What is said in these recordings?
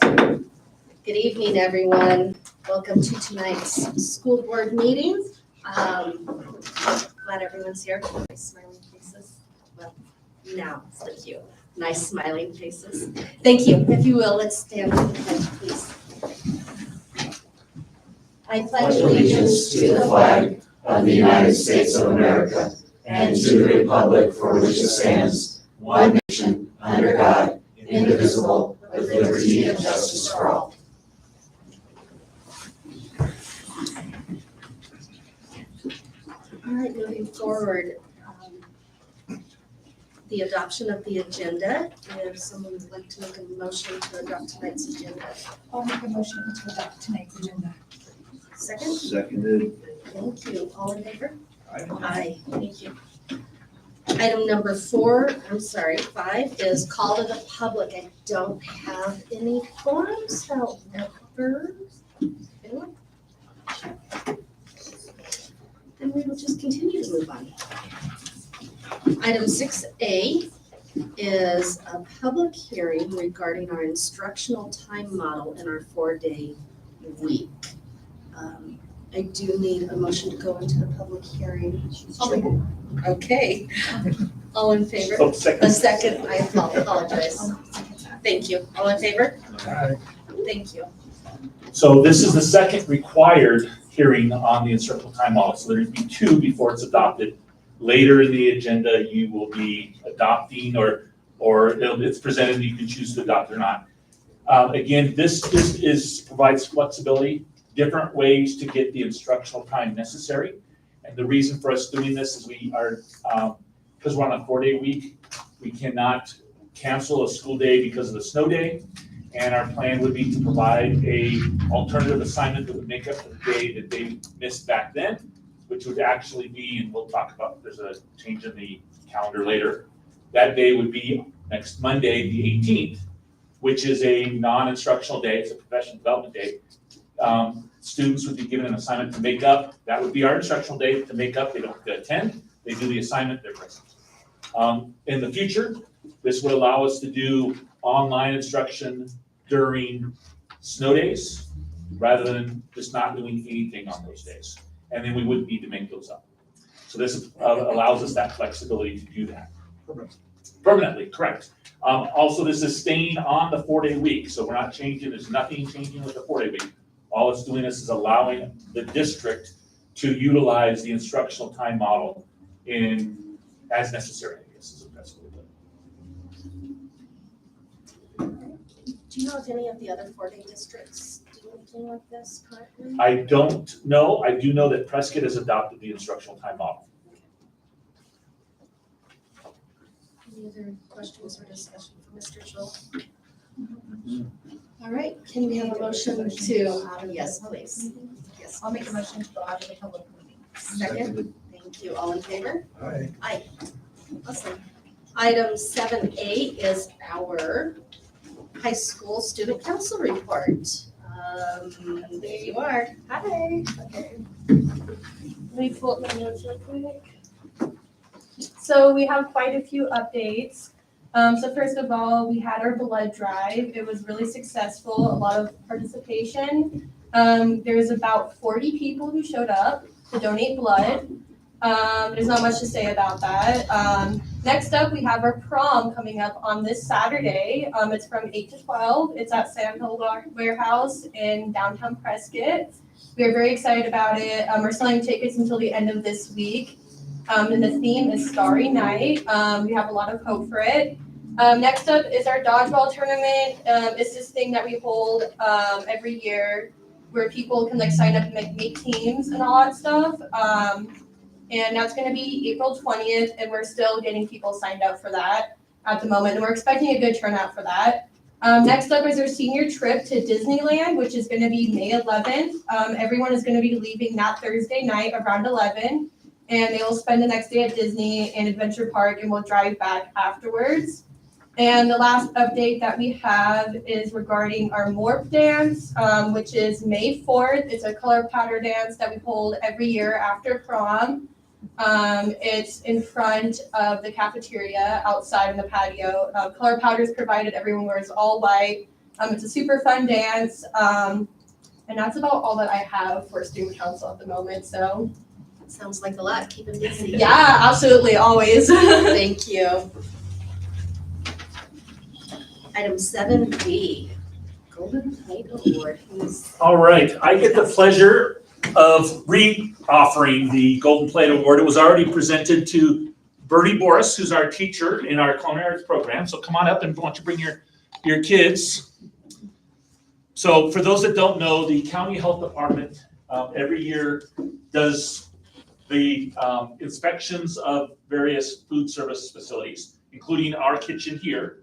called. Good evening, everyone. Welcome to tonight's school board meeting. Glad everyone's here. Nice smiling faces. Well, now it's the cue. Nice smiling faces. Thank you. If you will, let's stand for the pledge, please. I pledge allegiance to the flag of the United States of America and to the republic for which it stands, one nation, under God, indivisible, with liberty and justice for all. All right, moving forward, the adoption of the agenda. If someone would like to make a motion to adopt tonight's agenda. I'll make a motion to adopt tonight's agenda. Second? Seconded. Thank you. All in favor? Aye. Aye. Thank you. Item number 5 is call to the public. I don't have any forms, however. Anyone? Then we will just continue to move on. Item 6A is a public hearing regarding our instructional time model in our 4-day week. I do need a motion to go into the public hearing. Okay. All in favor? Oh, second. A second, I apologize. Thank you. All in favor? Aye. Thank you. So this is the second required hearing on the instructional time model. So there'd be 2 before it's adopted. Later in the agenda, you will be adopting or it's presented, you can choose to adopt or not. Again, this provides flexibility, different ways to get the instructional time necessary. And the reason for us doing this is we are, because we're on a 4-day week, we cannot cancel a school day because of the snow day. And our plan would be to provide a alternative assignment that would make up for the day that they missed back then, which would actually be, and we'll talk about, there's a change in the calendar later. That day would be next Monday, the 18th, which is a non-instructional day. It's a professional development day. Students would be given an assignment to make up. That would be our instructional day to make up. They don't have to attend. They do the assignment, they're present. In the future, this would allow us to do online instruction during snow days rather than just not doing anything on those days. And then we wouldn't need to make those up. So this allows us that flexibility to do that. Permanently, correct. Also, this is staying on the 4-day week. So we're not changing, there's nothing changing with the 4-day week. All it's doing is allowing the district to utilize the instructional time model as necessary, I guess is the best way to put it. Do you know if any of the other 4-day districts do anything like this currently? I don't know. I do know that Prescott has adopted the instructional time model. Any other questions or discussion for Mr. Joel? All right, can we have a motion to, yes, please. Yes. I'll make a motion to go out of the public meeting. Second, thank you. All in favor? Aye. Aye. Awesome. Item 7A is our high school student council report. There you are. Hi. Okay. Let me pull up my notes real quick. So we have quite a few updates. So first of all, we had our blood drive. It was really successful, a lot of participation. There was about 40 people who showed up to donate blood. There's not much to say about that. Next up, we have our prom coming up on this Saturday. It's from 8 to 12. It's at Sam Hill Warehouse in downtown Prescott. We are very excited about it. We're selling tickets until the end of this week. And the theme is Starry Night. We have a lot of hope for it. Next up is our dodgeball tournament. It's this thing that we hold every year where people can sign up and make teams and all that stuff. And that's going to be April 20th, and we're still getting people signed up for that at the moment. And we're expecting a good turnout for that. Next up is our senior trip to Disneyland, which is going to be May 11th. Everyone is going to be leaving that Thursday night around 11, and they will spend the next day at Disney and Adventure Park, and we'll drive back afterwards. And the last update that we have is regarding our Morph Dance, which is May 4th. It's a color powder dance that we hold every year after prom. It's in front of the cafeteria outside in the patio. Color powder is provided. Everyone wears all white. It's a super fun dance. And that's about all that I have for student council at the moment. So Sounds like a lot, keep them busy. yeah, absolutely, always. Thank you. Item 7B, Golden Plate Award. All right, I get the pleasure of re-offering the Golden Plate Award. It was already presented to Bertie Boris, who's our teacher in our culinary arts program. So come on up, and why don't you bring your kids. So for those that don't know, the county health department every year does the inspections of various food service facilities, including our kitchen here.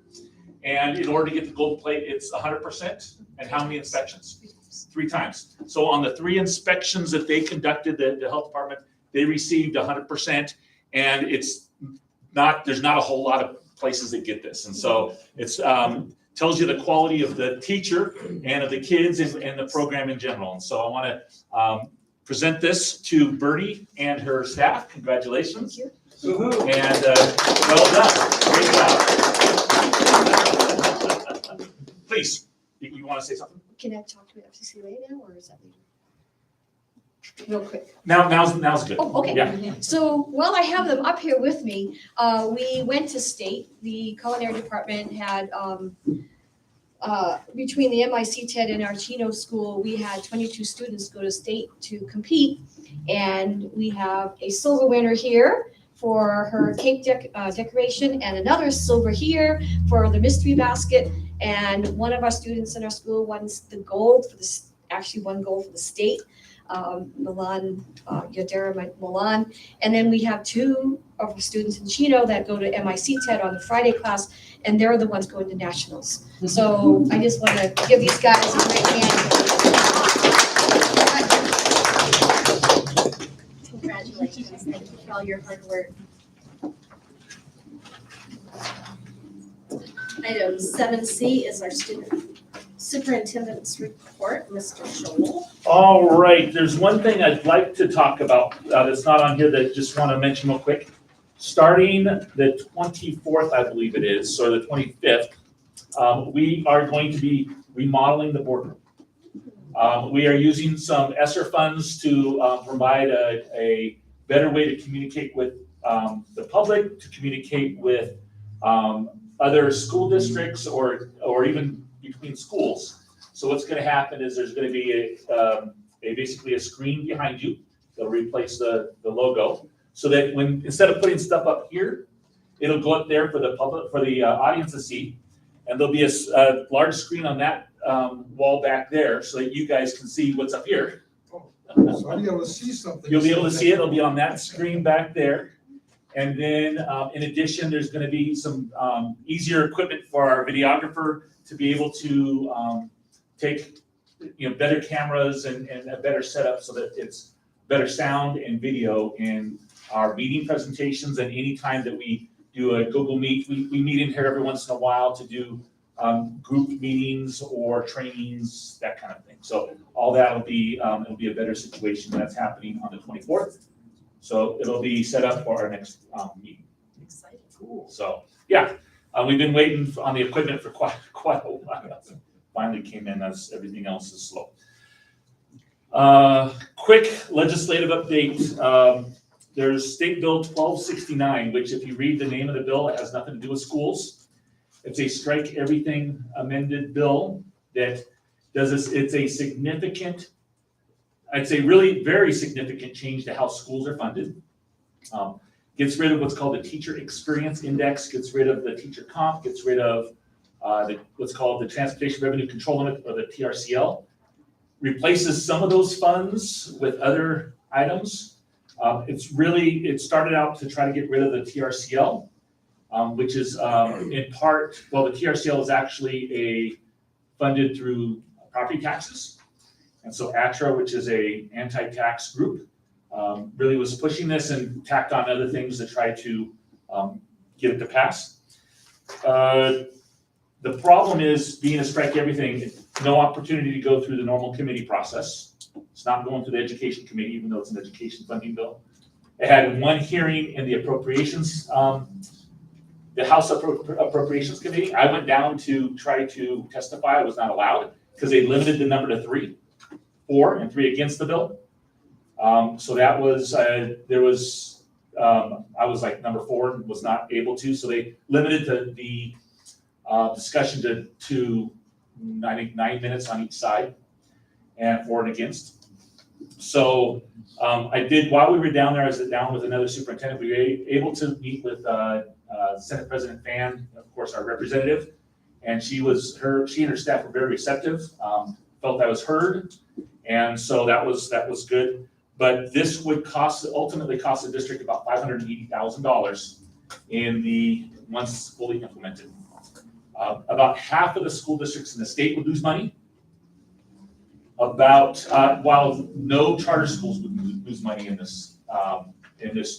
And in order to get the Golden Plate, it's 100%. And how many inspections? 3 times. So on the 3 inspections that they conducted, the health department, they received 100%. And it's not, there's not a whole lot of places that get this. And so it's tells you the quality of the teacher and of the kids and the program in general. And so I want to present this to Bertie and her staff. Congratulations. Thank you. And well done. Great job. Please, you want to say something? Can I talk to FCCA now, or is that later? Real quick. Now's good. Oh, okay. Yeah. So while I have them up here with me, we went to state. The culinary department had, between the MIC TED and our Chino school, we had 22 students go to state to compete. And we have a silver winner here for her cake decoration, and another silver here for the mystery basket. And one of our students in our school won the gold for the, actually won gold for the state. Milan, Yadira Milan. And then we have 2 of our students in Chino that go to MIC TED on the Friday class, and they're the ones going to nationals. So I just want to give these guys a great hand. Congratulations, thank you for all your hard work. Item 7C is our student superintendent's report, Mr. Joel. All right, there's one thing I'd like to talk about that's not on here that I just want to mention real quick. Starting the 24th, I believe it is, or the 25th, we are going to be remodeling the boardroom. We are using some ESSER funds to provide a better way to communicate with the public, to communicate with other school districts or even between schools. So what's going to happen is there's going to be basically a screen behind you that'll replace the logo, so that when instead of putting stuff up here, it'll go up there for the public, for the audience to see, and there'll be a large screen on that wall back there, so that you guys can see what's up here. So I'll be able to see something. You'll be able to see it. It'll be on that screen back there. And then in addition, there's going to be some easier equipment for our videographer to be able to take better cameras and a better setup, so that it's better sound and video in our meeting presentations. And any time that we do a Google Meet, we meet in here every once in a while to do group meetings or trainings, that kind of thing. So all that will be it'll be a better situation. That's happening on the 24th. So it'll be set up for our next meeting. Excited. Cool. So yeah, we've been waiting on the equipment for quite a while. Finally came in as everything else is slow. Quick legislative update. There's State Bill 1269, which if you read the name of the bill, it has nothing to do with schools. It's a strike everything amended bill that does this. It's a significant, I'd say really very significant change to how schools are funded. Gets rid of what's called the Teacher Experience Index, gets rid of the teacher comp, gets rid of what's called the Transportation Revenue Control Limit, or the TRCL. Replaces some of those funds with other items. It started out to try to get rid of the TRCL, which is in part, well, the TRCL is actually funded through property taxes. And so ATRA, which is a anti-tax group, really was pushing this and tacked on other things to try to get it to pass. The problem is, being a strike everything, no opportunity to go through the normal committee process. It's not going through the education committee, even though it's an education funding bill. It had one hearing in the appropriations the House Appropriations Committee, I went down to try to testify. I was not allowed because they limited the number to 3, 4, and 3 against the bill. So that was, I was like number 4 and was not able to. So they limited the discussion to I think 9 minutes on each side and for and against. So I did, while we were down there, I was down with another superintendent. We were able to meet with Senate President Fan, of course, our representative, and she and her staff were very receptive, felt I was heard, and so that was good. But this would ultimately cost the district about $580,000 once fully implemented. About half of the school districts in the state would lose money. While no charter schools would lose money in this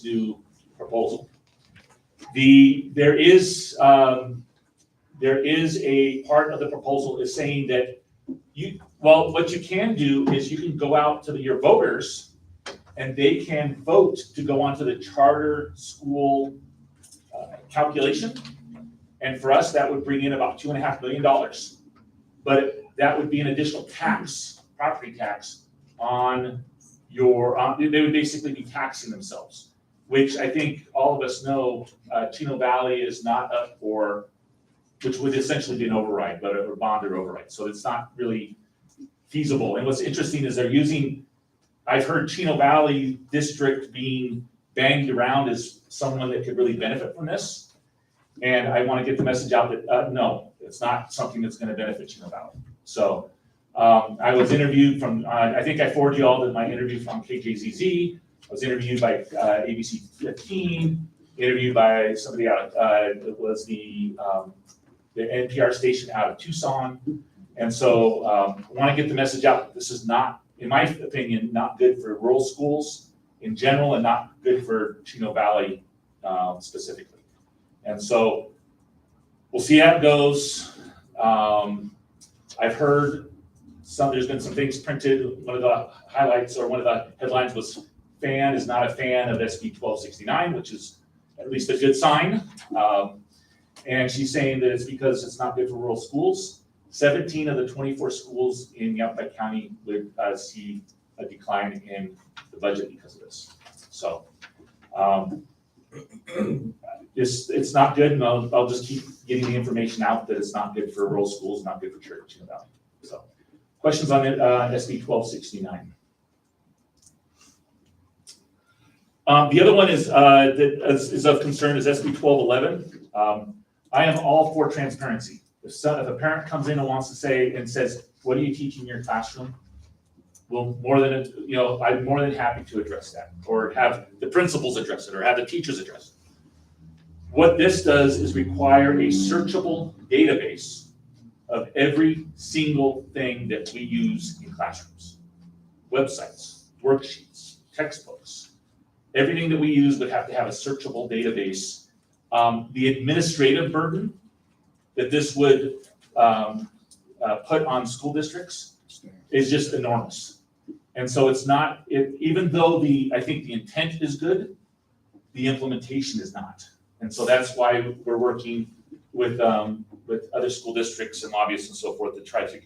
new proposal. There is a part of the proposal is saying that what you can do is you can go out to your voters and they can vote to go onto the charter school calculation. And for us, that would bring in about $2.5 million. But that would be an additional tax, property tax on they would basically be taxing themselves, which I think all of us know Chino Valley is not up for, which would essentially be an override, but a bond or override. So it's not really feasible. And what's interesting is I've heard Chino Valley District being banged around as someone that could really benefit from this. And I want to get the message out that no, it's not something that's going to benefit Chino Valley. So I was interviewed I think I forwarded you all my interview from KJZZ. I was interviewed by ABC 15, interviewed by somebody it was the NPR station out of Tucson. And so I want to get the message out that this is not, in my opinion, not good for rural schools in general and not good for Chino Valley specifically. And so we'll see how it goes. I've heard there's been some things printed. One of the highlights or one of the headlines was Fan is not a fan of SB 1269, which is at least a good sign. And she's saying that it's because it's not good for rural schools. 17 of the 24 schools in Yavapai County would see a decline in the budget because of this. So it's not good, and I'll just keep getting the information out that it's not good for rural schools, not good for Chino Valley. So questions on SB 1269? The other one is that is of concern is SB 1211. I am all for transparency. If a parent comes in and wants to says, "What are you teaching in your classroom?" Well, I'm more than happy to address that, or have the principals address it, or have the teachers address it. What this does is require a searchable database of every single thing that we use in classrooms, websites, worksheets, textbooks. Everything that we use would have to have a searchable database. The administrative burden that this would put on school districts is just enormous. And so it's not, even though I think the intent is good, the implementation is not. And so that's why we're working with other school districts and lobbyists and so forth to try to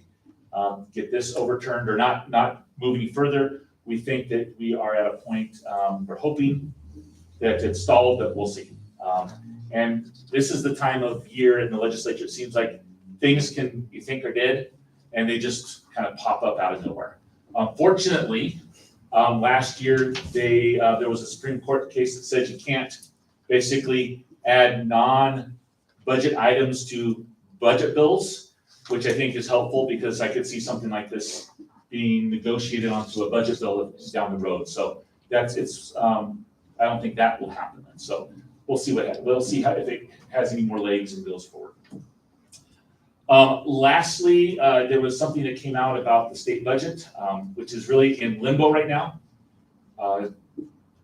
get this overturned or not moving further. We think that we are at a point, we're hoping that it's stalled, but we'll see. And this is the time of year in the legislature, it seems like things you think are dead, and they just kind of pop up out of nowhere. Fortunately, last year, there was a Supreme Court case that said you can't basically add non-budget items to budget bills, which I think is helpful because I could see something like this being negotiated onto a budget bill down the road. So I don't think that will happen. So we'll see if it has any more legs and goes forward. Lastly, there was something that came out about the state budget, which is really in limbo right now.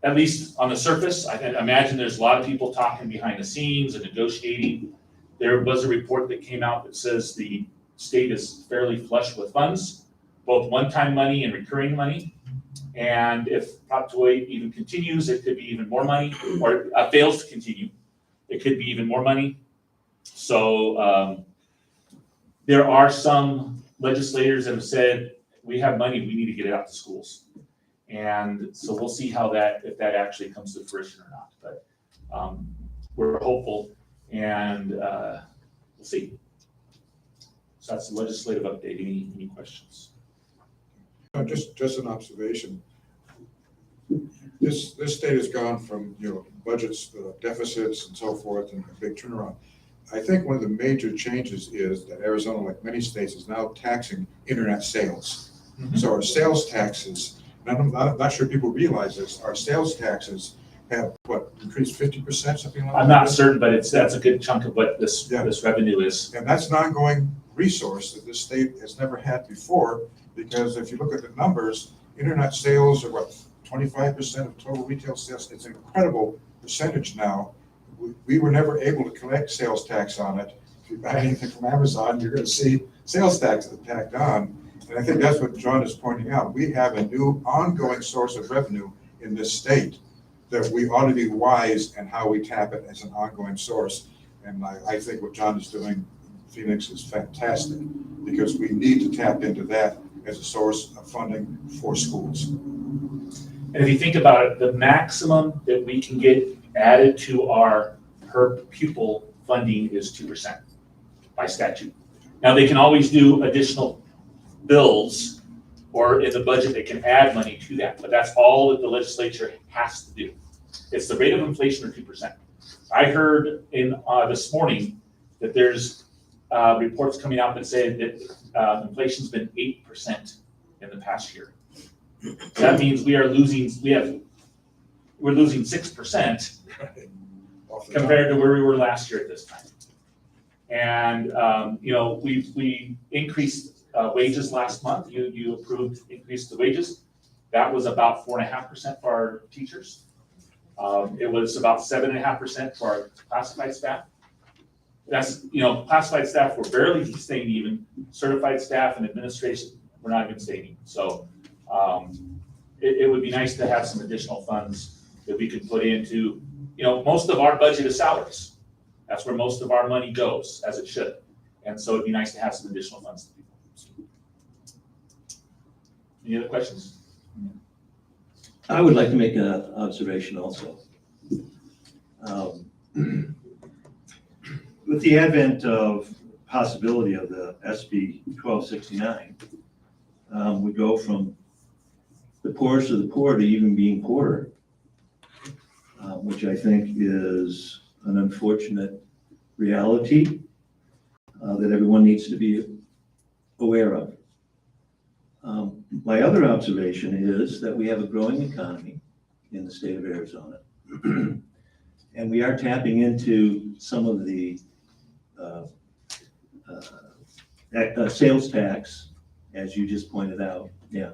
At least on the surface, I can imagine there's a lot of people talking behind the scenes and negotiating. There was a report that came out that says the state is fairly flush with funds, both one-time money and recurring money. And if Prop 208 even continues, it could be even more money, or fails to continue. it could be even more money. So there are some legislators that have said, we have money, we need to get it out to schools. And so we'll see how if that actually comes to fruition or not. But we're hopeful, and we'll see. So that's the legislative update. Any questions? Just an observation. This state has gone from, budgets, deficits and so forth, and a big turnaround. I think one of the major changes is that Arizona, like many states, is now taxing internet sales. Mhm. So our sales taxes, and I'm not sure people realize this, our sales taxes have, increased 50%, something like that? I'm not certain, but that's a good chunk of what this Yeah. this revenue is. And that's an ongoing resource that this state has never had before, because if you look at the numbers, internet sales are 25% of total retail sales. It's an incredible percentage now. We were never able to collect sales tax on it. If you buy anything from Amazon, you're gonna see sales tax tacked on. And I think that's what John is pointing out. We have a new ongoing source of revenue in this state that we ought to be wise in how we tap it as an ongoing source. And I think what John is doing in Phoenix is fantastic, because we need to tap into that as a source of funding for schools. And if you think about it, the maximum that we can get added to our per pupil funding is 2% by statute. Now, they can always do additional bills, or in the budget, they can add money to that, but that's all that the legislature has to do. It's the rate of inflation or 2%. I heard this morning that there's reports coming out that say that inflation's been 8% in the past year. That means we're losing 6% compared to where we were last year at this time. And we increased wages last month. You approved increase the wages. That was about 4.5% for our teachers. It was about 7.5% for our classified staff. That's, classified staff were barely staying even. Certified staff and administration were not even staying even. So it would be nice to have some additional funds that we could put into, most of our budget is salaries. That's where most of our money goes, as it should. And so it'd be nice to have some additional funds. Any other questions? I would like to make an observation also. With the advent of possibility of the SB 1269, we go from the poorest of the poor to even being poorer, which I think is an unfortunate reality that everyone needs to be aware of. My other observation is that we have a growing economy in the state of Arizona, and we are tapping into some of the sales tax, as you just pointed out. Yeah.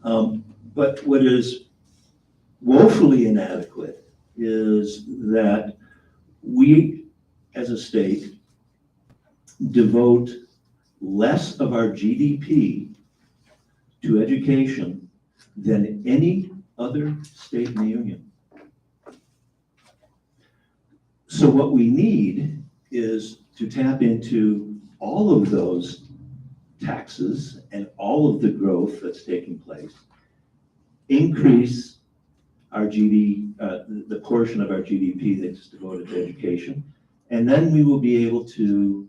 But what is woefully inadequate is that we, as a state, devote less of our GDP to education than any other state in the union. So what we need is to tap into all of those taxes and all of the growth that's taking place, increase our the portion of our GDP that's devoted to education, and then we will be able to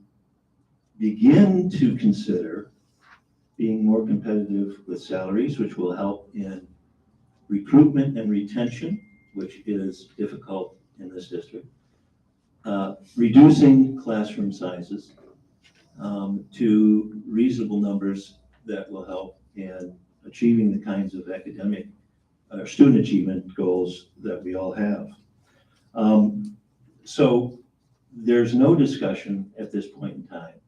begin to consider being more competitive with salaries, which will help in recruitment and retention, which is difficult in this district, reducing classroom sizes to reasonable numbers that will help in achieving the kinds of academic student achievement goals that we all have. So there's no discussion at this point in time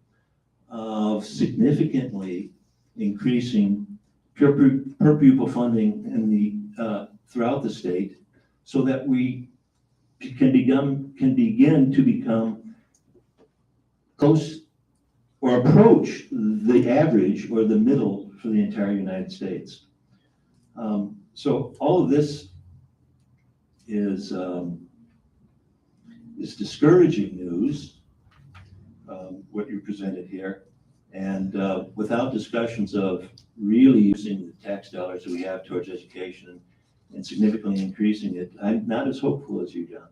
of significantly increasing per pupil funding in the throughout the state, so that we can begin to become close or approach the average or the middle for the entire United States. So all of this is is discouraging news, what you presented here. And without discussions of really using the tax dollars that we have towards education and significantly increasing it, I'm not as hopeful as you, John.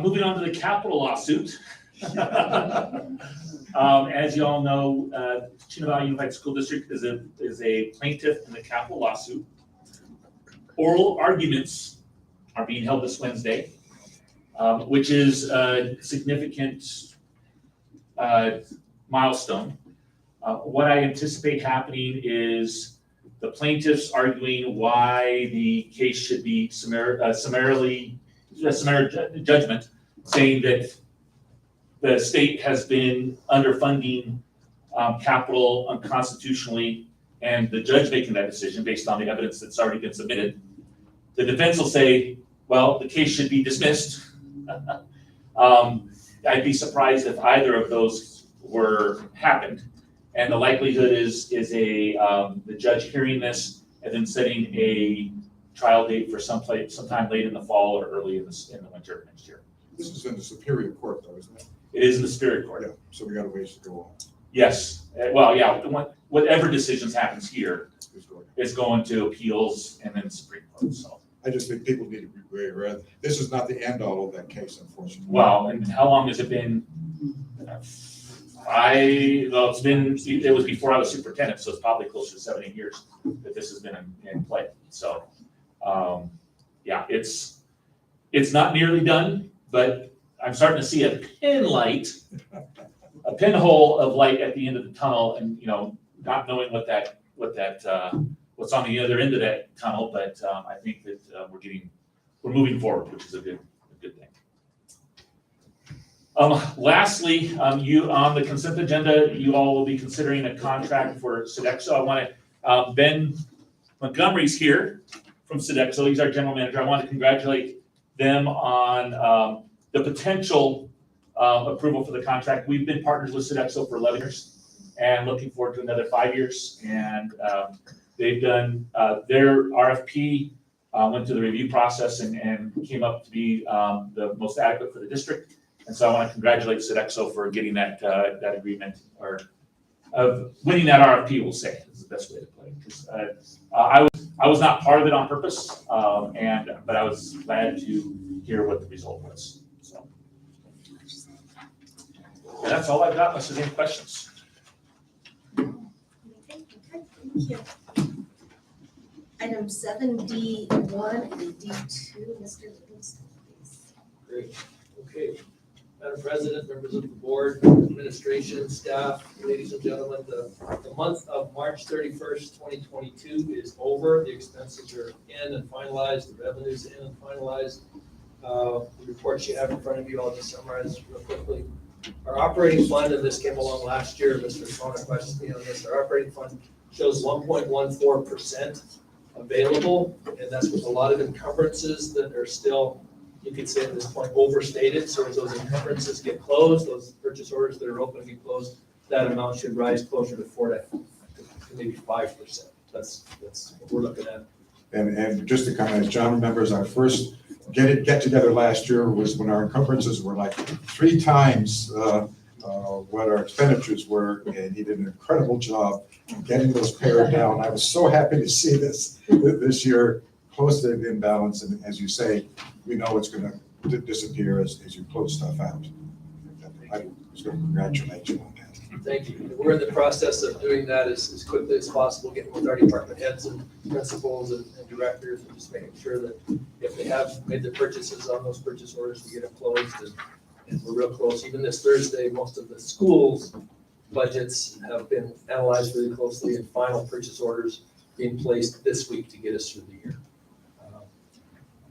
Moving on to the capital lawsuit. As you all know, Chino Valley Unified School District is a plaintiff in the capital lawsuit. Oral arguments are being held this Wednesday, which is a significant milestone. What I anticipate happening is the plaintiffs arguing why the case should be summary judgment, saying that the state has been underfunding capital unconstitutionally, and the judge making that decision based on the evidence that's already been submitted. The defense will say, well, the case should be dismissed. I'd be surprised if either of those happened. And the likelihood is the judge hearing this and then setting a trial date for sometime late in the fall or early in the winter next year. This is in the Superior Court though, isn't it? It is in the Superior Court. Yeah, so we got a ways to go on. Yes, well, yeah, whatever decisions happens here Who's going? is going to appeals and then Supreme Court, so. I just think people need to be very aware. This is not the end all of that case, unfortunately. Well, and how long has it been? It was before I was superintendent, so it's probably closer to 7, 8 years that this has been in play. So, yeah, it's not nearly done, but I'm starting to see a pinhole of light at the end of the tunnel, and not knowing what's on the other end of that tunnel, but I think that we're moving forward, which is a good thing. Lastly, you on the consent agenda, you all will be considering a contract for Sodexo. I want to, Ben Montgomery's here from Sodexo. He's our general manager. I want to congratulate them on the potential approval for the contract. We've been partners with Sodexo for 11 years and looking forward to another 5 years. And they've done their RFP, went through the review process and came up to be the most adequate for the district. And so I want to congratulate Sodexo for getting that agreement, or of winning that RFP, we'll say, is the best way to play it. 'Cause, I was not part of it on purpose, but I was glad to hear what the result was. So and that's all I've got, unless there's any questions. Thank you. Item 7D1 and D2, Mr. Livingston, please. Great, okay. Madam President, members of the board, administration, staff, ladies and gentlemen, the month of March 31st, 2022 is over. The expenses are in and finalized, the revenues in and finalized. The reports you have in front of you, I'll just summarize real quickly. Our operating fund, and this came along last year, Mr. Sona questioned me on this, our operating fund shows 1.14% available, and that's with a lot of encumbrances that are still, you could say at this point, overstated. So as those encumbrances get closed, those purchase orders that are open get closed, that amount should rise closer to 4 to maybe 5%. That's what we're looking at. And just to comment, as John remembers, our first get together last year was when our encumbrances were like 3 times what our expenditures were, and he did an incredible job getting those pared down. I was so happy to see this year close to the imbalance, and as you say, we know it's going to disappear as you close stuff out. I was going to congratulate you on that. Thank you. We're in the process of doing that as quickly as possible, getting with our department heads and principals and directors, and just making sure that if they have made the purchases on those purchase orders, we get them closed, and we're real close. Even this Thursday, most of the schools' budgets have been analyzed really closely, and final purchase orders being placed this week to get us through the year.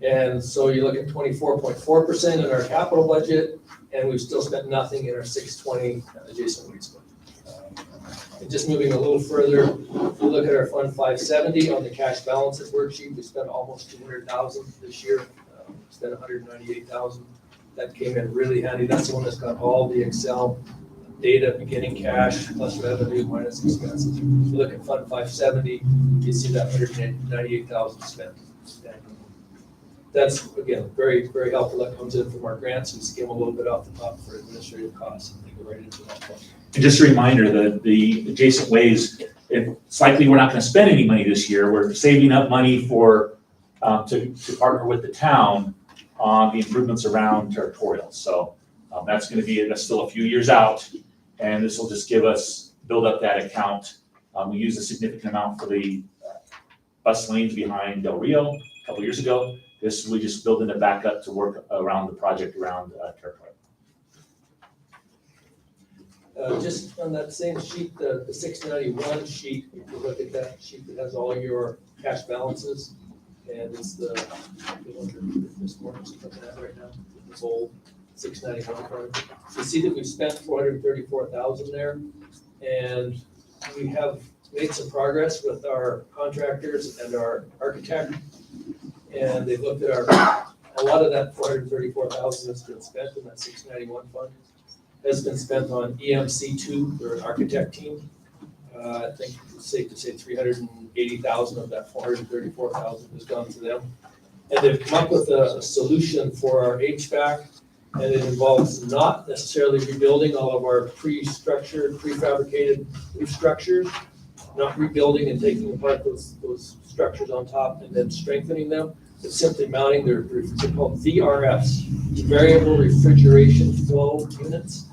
And so you look at 24.4% in our capital budget, and we've still spent nothing in our 620 adjacent rates budget. And just moving a little further, if you look at our Fund 570 on the cash balances worksheet, we spent almost 200,000 this year. We spent 198,000. That came in really handy. That's the one that's got all the Excel data, beginning cash plus revenue minus expenses. If you look at Fund 570, you see that 198,000 spent. And that's, again, very, very helpful. That comes in from our grants. We skim a little bit off the top for administrative costs and they go right into that fund. And just a reminder that the adjacent ways, it's likely we're not gonna spend any money this year. We're saving up money for, to partner with the town on the improvements around territorial. So that's still a few years out. And this will just build up that account. We used a significant amount for the bus lanes behind Del Rio a couple years ago. This, we just building it back up to work around the project around territorial. Just on that same sheet, the 691 sheet, if you look at that sheet that has all your cash balances, and it's the one that this morning's looking at right now, this old 691 fund. You see that we've spent 434,000 there, and we have made some progress with our contractors and our architect, and they've looked at a lot of that 434,000 that's been spent in that 691 fund has been spent on EMC2, they're an architect team. I think it's safe to say 380,000 of that 434,000 has gone to them. And they've come up with a solution for our HVAC, and it involves not necessarily rebuilding all of our pre-structured, prefabricated roof structures, not rebuilding and taking apart those structures on top and then strengthening them. It's simply mounting they're called VRFs, variable refrigeration flow units,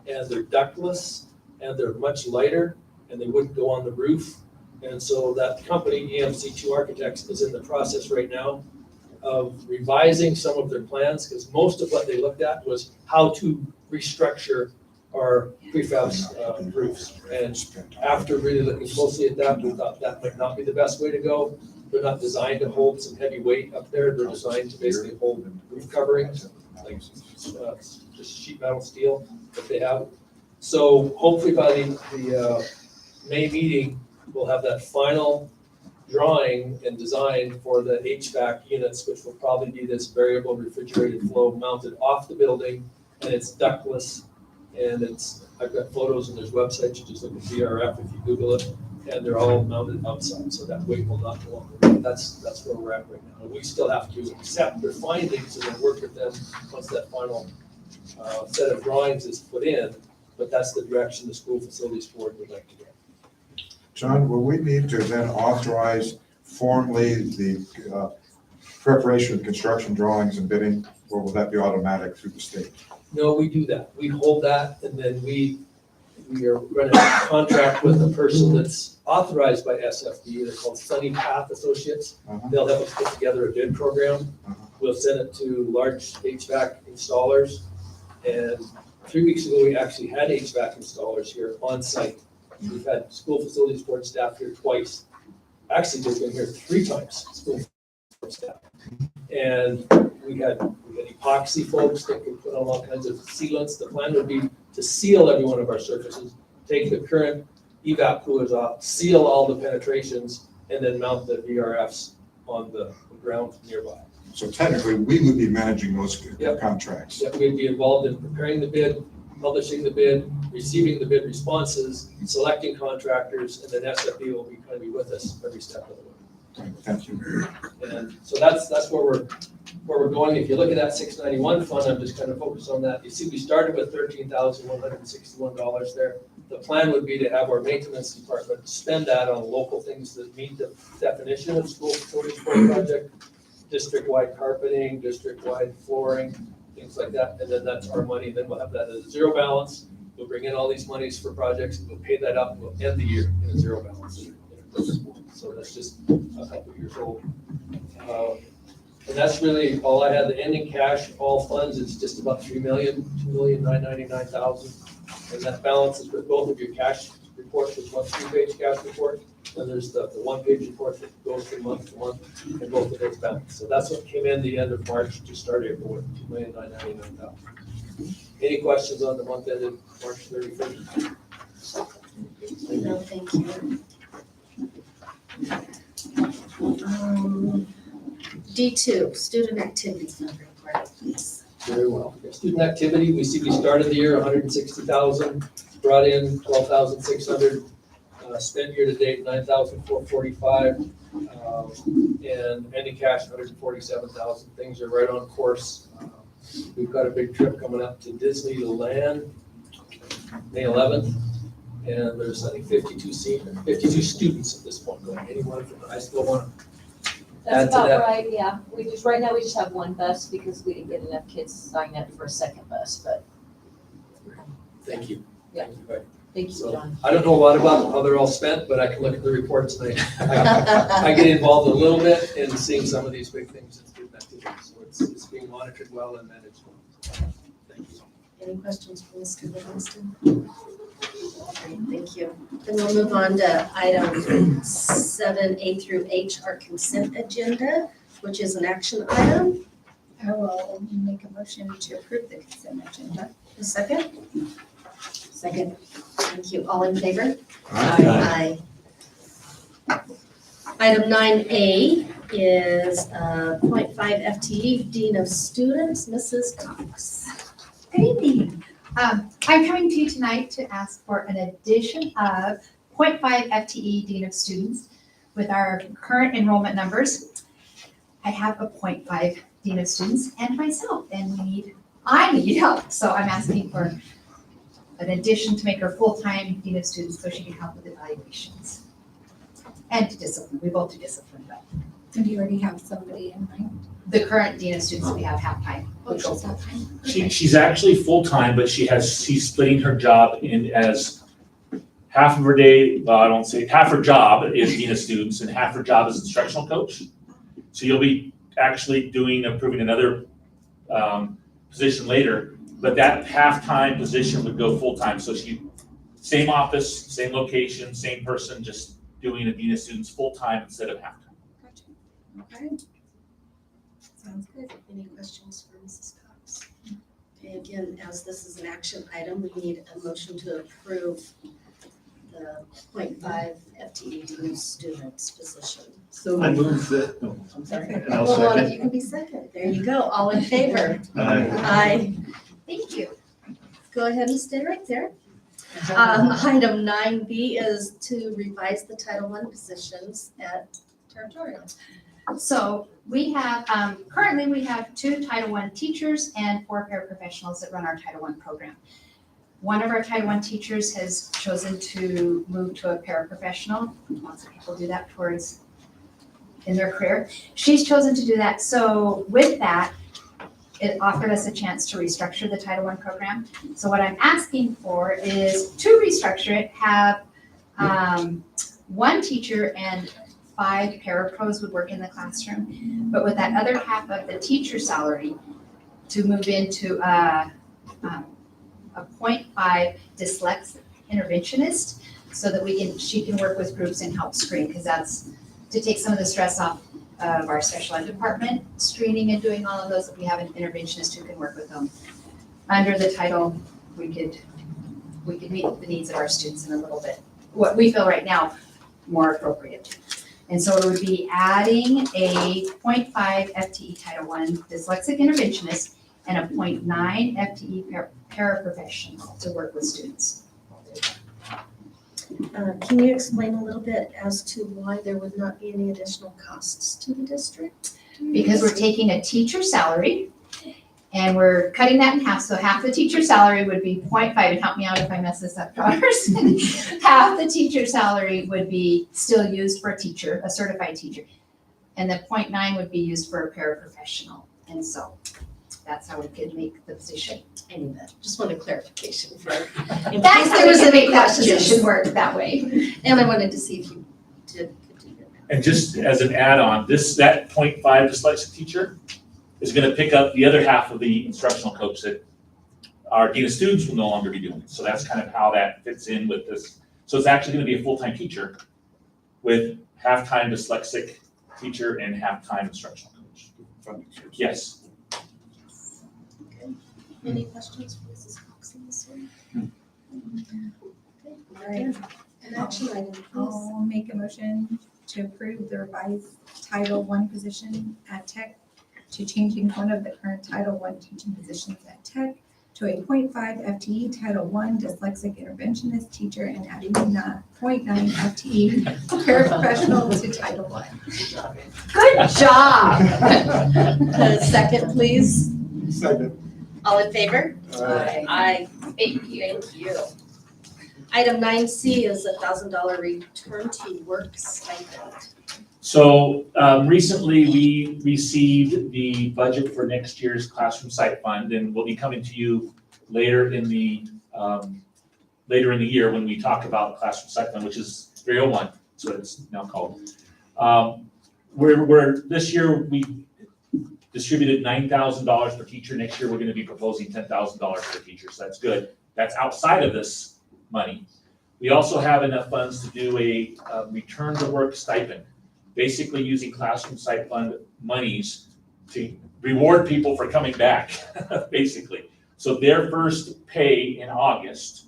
and they're ductless and they're much lighter and they wouldn't go on the roof. And so that company, EMC2 Architects, is in the process right now of revising some of their plans because most of what they looked at was how to restructure our prefab roofs. And after really looking closely at that, we thought that might not be the best way to go. They're not designed to hold some heavy weight up there. They're designed to basically hold roof coverings, like just sheet metal steel that they have. So hopefully by the May meeting, we'll have that final drawing and design for the HVAC units, which will probably be this variable refrigerated flow mounted off the building, and it's ductless, and I've got photos and there's websites, you just look at VRF if you Google it, and they're all mounted outside, so that weight will not go on the roof. That's where we're at right now. And we still have to accept their findings and then work with them once that final set of drawings is put in, but that's the direction the School Facilities Board would like to go. John, will we need to then authorize formally the preparation of construction drawings and bidding, or will that be automatic through the state? No, we do that. We hold that, and then we are going to contract with a person that's authorized by SFD. They're called Sunny Path Associates. They'll help us put together a bid program. We'll send it to large HVAC installers. And 3 weeks ago, we actually had HVAC installers here on site. We've had School Facilities Board staff here twice. Actually, they've been here 3 times, school board staff. And we had epoxy folks that could put on all kinds of sealants. The plan would be to seal every one of our surfaces, take the current evap coolers off, seal all the penetrations, and then mount the VRFs on the ground nearby. So technically, we would be managing those Yep. contracts. Yep, we'd be involved in preparing the bid, publishing the bid, receiving the bid responses, selecting contractors, and then SFD will be kind of be with us every step of the way. Thank you. And so that's where we're going. If you look at that 691 fund, I'm just kind of focused on that. You see, we started with $13,161 there. The plan would be to have our maintenance department spend that on local things that meet the definition of school facilities project, district-wide carpeting, district-wide flooring, things like that. And then that's our money. Then we'll have that as a zero balance. We'll bring in all these monies for projects. We'll pay that up. We'll end the year in a zero balance. So that's just a couple years old. And that's really all I had. The ending cash, all funds, is just about $2,999,000. And that balances with both of your cash reports. There's one 3-page cash report, and there's the 1-page report that goes from month to month, and both of those balance. So that's what came in the end of March to start April with, $2,999,000. Any questions on the month ended March 31st? No, thank you. D2, student activity fund report, please. Very well. Student activity, we see we started the year 160,000, brought in 12,600, spent year to date 9,445. And ending cash, 147,000. Things are right on course. We've got a big trip coming up to Disneyland, May 11th. And there's, I think, 52 students at this point going. Anyone from the high school want to add That's to about that? right, yeah. Right now, we just have one bus because we didn't get enough kids signed up for a second bus, but Thank you. Yeah. Thank you. thank you, So, John. I don't know a lot about how they're all spent, but I can look at the reports and I get involved a little bit in seeing some of these big things and student activities. So it's being monitored well and managed well. Thank you. Any questions for Mr. Livingston? Great, thank you. Then we'll move on to item 7A through H, our consent agenda, which is an action item. I will make a motion to approve the consent agenda. A second? Second. Thank you. All in favor? Aye. Aye. Item 9A is 0.5 FTE, Dean of Students, Mrs. Cox. Good evening. I'm coming to you tonight to ask for an addition of 0.5 FTE Dean of Students with our current enrollment numbers. I have a 0.5 Dean of Students and myself, and I need help. So I'm asking for an addition to make her full-time Dean of Students so she can help with evaluations. And to discipline, we both do discipline, but And do you already have somebody in mind? the current Dean of Students we have half-time. Oh, she's not time. She's actually full-time, but she's splitting her job in as half of her day, well, I don't say, half her job is Dean of Students and half her job is instructional coach. So you'll be actually approving another position later, but that half-time position would go full-time. So same office, same location, same person, just doing a Dean of Students full-time instead of half-time. Gotcha. Okay. Sounds good. Any questions for Mrs. Cox? Okay, again, as this is an action item, we need a motion to approve the 0.5 FTE Dean of Students position. So I move that, oh, I'm sorry. And I'll Hold on, second. you can be second. There you go. All in favor? Aye. Aye. Thank you. Go ahead and stay right there. Item 9B is to revise the Title I positions at Territorial. So we have, currently we have 2 Title I teachers and 4 paraprofessionals that run our Title I program. One of our Title I teachers has chosen to move to a paraprofessional. Lots of people do that in their career. She's chosen to do that. So with that, it offered us a chance to restructure the Title I program. So what I'm asking for is to restructure it, have 1 teacher and 5 parapros would work in the classroom, but with that other half of the teacher salary to move into a 0.5 dyslexic interventionist so that she can work with groups and help screen, because that's to take some of the stress off of our special ed department, screening and doing all of those. If we have an interventionist who can work with them. Under the title, we could meet the needs of our students in a little bit, what we feel right now, more appropriate. And so it would be adding a 0.5 FTE Title I dyslexic interventionist and a 0.9 FTE paraprofessional to work with students. Can you explain a little bit as to why there would not be any additional costs to the district? Because we're taking a teacher salary and we're cutting that in half. So half the teacher salary would be 0.5, and help me out if I mess this up, daughters. Half the teacher salary would be still used for a teacher, a certified teacher. And the 0.9 would be used for a paraprofessional. And so that's how we could make the position. I knew that. Just wanted clarification for. in That's case how there we was can any make that questions. position work that way. And I wanted to see if you could do that. And just as an add-on, that 0.5 dyslexic teacher is gonna pick up the other half of the instructional coach that our Dean of Students will no longer be doing. So that's kind of how that fits in with this. So it's actually gonna be a full-time teacher with half-time dyslexic teacher and half-time instructional coach. Funding source. Yes. Any questions for Mrs. Cox on this one? Okay, very good. An action item, please. I'll make a motion to approve the revised Title I position at Tech to changing one of the current Title I teaching positions at Tech to a 0.5 FTE Title I dyslexic interventionist teacher and adding a 0.9 FTE paraprofessional to Title I. Good job. Second, please. Second. All in favor? Aye. Aye. Thank you. Item 9C is $1,000 return to work stipend. So recently, we received the budget for next year's classroom site fund, and we'll be coming to you later in the year when we talk about classroom site fund, which is 301, that's what it's now called. This year, we distributed $9,000 per teacher. Next year, we're gonna be proposing $10,000 per teacher, so that's good. That's outside of this money. We also have enough funds to do a return to work stipend, basically using classroom site fund monies to reward people for coming back, basically. So their first pay in August,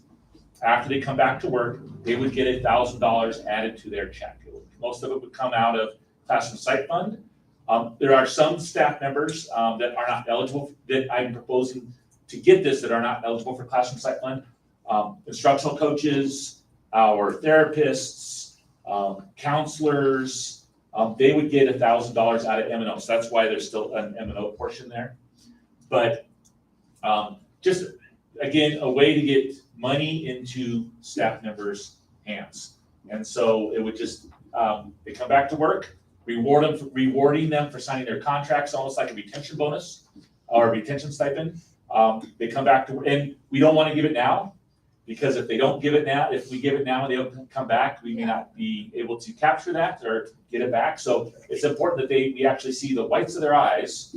after they come back to work, they would get $1,000 added to their check. Most of it would come out of classroom site fund. There are some staff members that are not eligible, that I'm proposing to get this, that are not eligible for classroom site fund. Instructional coaches, our therapists, counselors, they would get $1,000 out of M&O. So that's why there's still an M&O portion there. But just, again, a way to get money into staff members' hands. And so it would just, they come back to work, rewarding them for signing their contracts, almost like a retention bonus or a retention stipend. They come back to, and we don't want to give it now, because if they don't give it now, if we give it now and they don't come back, we may not be able to capture that or get it back. So it's important that we actually see the whites of their eyes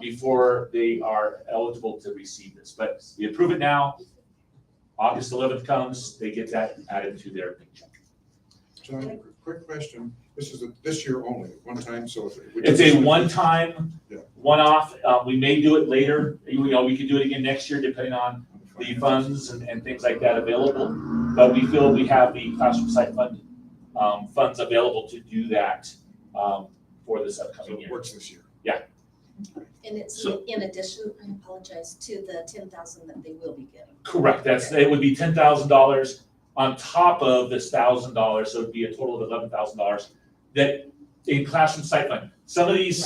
before they are eligible to receive this. But we approve it now, August 11th comes, they get that added to their paycheck. John, quick question. This is this year only, one time, so. It's a one-time, Yeah. one-off. We may do it later. We could do it again next year, depending on the funds and things like that available. But we feel we have the classroom site fund funds available to do that for this So upcoming it year. works this year. And it's So- in addition, I apologize, to the $10,000 that they will be getting. Correct. It would be $10,000 on top of this $1,000, so it'd be a total of $11,000 that in classroom site fund. Some of these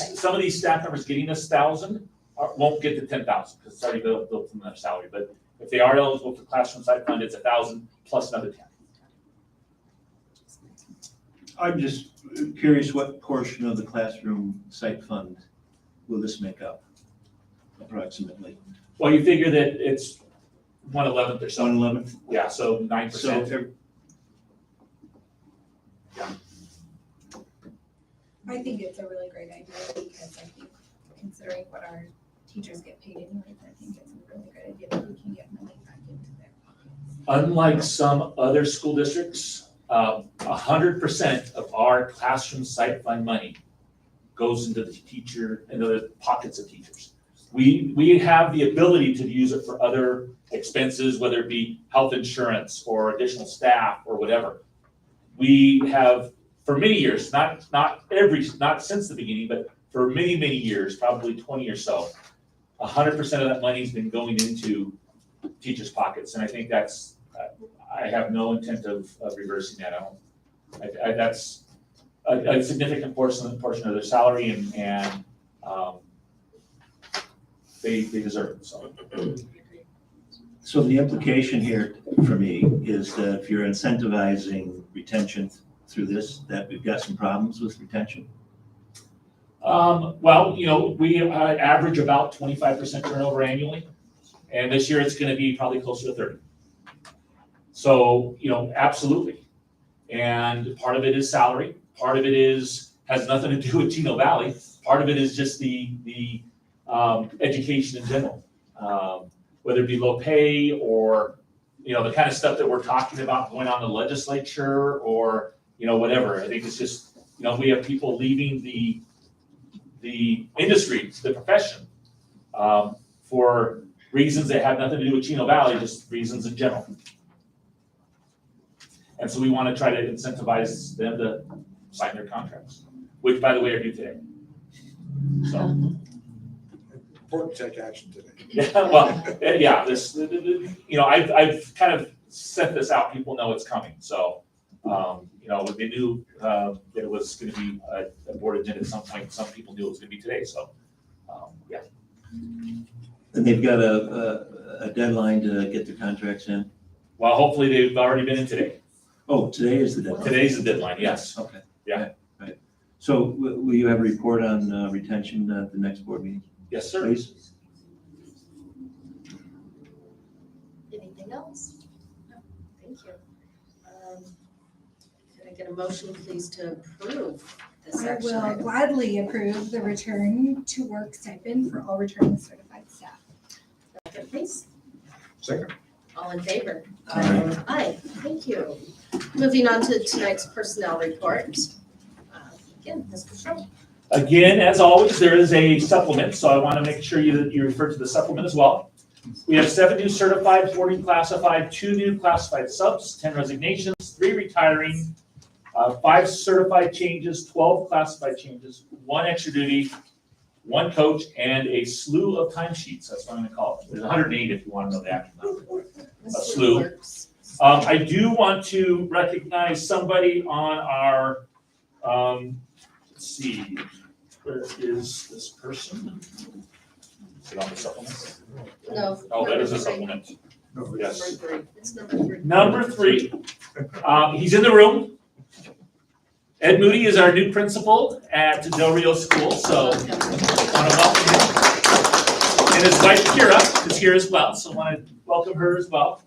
staff members getting this $1,000 won't get the $10,000 because it's already built into their salary. But if they are eligible for classroom site fund, it's $1,000 plus another $10,000. I'm just curious, what portion of the classroom site fund will this make up approximately? Well, you figure that it's 1/11 or so. 1/11? Yeah, so 9%. So I think it's a really great idea because I think considering what our teachers get paid anyways, I think it's a really good idea that we can get money back into their pockets. Unlike some other school districts, 100% of our classroom site fund money goes into the pockets of teachers. We have the ability to use it for other expenses, whether it be health insurance or additional staff or whatever. We have, for many years, not since the beginning, but for many, many years, probably 20 or so, 100% of that money's been going into teachers' pockets. And I think that's, I have no intent of reversing that. That's a significant portion of their salary and they deserve it, so. So the implication here for me is that if you're incentivizing retention through this, that we've got some problems with retention. Well, we average about 25% turnover annually, and this year it's gonna be probably closer to 30. So, absolutely. And part of it is salary, part of it has nothing to do with Chino Valley, part of it is just the education in general. Whether it be low pay or, the kind of stuff that we're talking about going on in the legislature or, whatever. I think it's just, we have people leaving the industry, the profession, for reasons that have nothing to do with Chino Valley, just reasons in general. And so we want to try to incentivize them to sign their contracts, which, by the way, are due today. So, important to take action today. Yeah, well, yeah, you know, I've kind of sent this out, people know it's coming, so, you know, they knew, that it was gonna be a board agenda at some point, some people knew it was gonna be today, so, yeah. And they've got a deadline to get the contracts in? Well, hopefully they've already been in today. Oh, today is the deadline? Today's the deadline, yes. Okay. Yeah. Right. So will you have a report on retention at the next board meeting, Yes, sir. please? Anything else? No, thank you. Can I get a motion, please, to approve this I action will item? gladly approve the return to work stipend for all returning certified staff. Second, please. Second. All in favor? Aye. Aye, thank you. Moving on to tonight's personnel report. Again, Mr. Schroeder. Again, as always, there is a supplement, so I want to make sure you refer to the supplement as well. We have 7 new certified, 40 classified, 2 new classified subs, 10 resignations, 3 retiring, 5 certified changes, 12 classified changes, 1 extra duty, 1 coach, and a slew of timesheets. That's what I'm gonna call it. There's 108 if you want to know the actual number. Ms. slew. Works. I do want to recognize somebody on our, let's see, where is this person? Is it on the supplement? No. Oh, that is a number three. supplement. No, Yes. Number 3, it's number 3. Number 3, he's in the room. Ed Moody is our new principal at Del Rio School, so I want to welcome him. And his wife Kira is here as well, so I want to welcome her as well.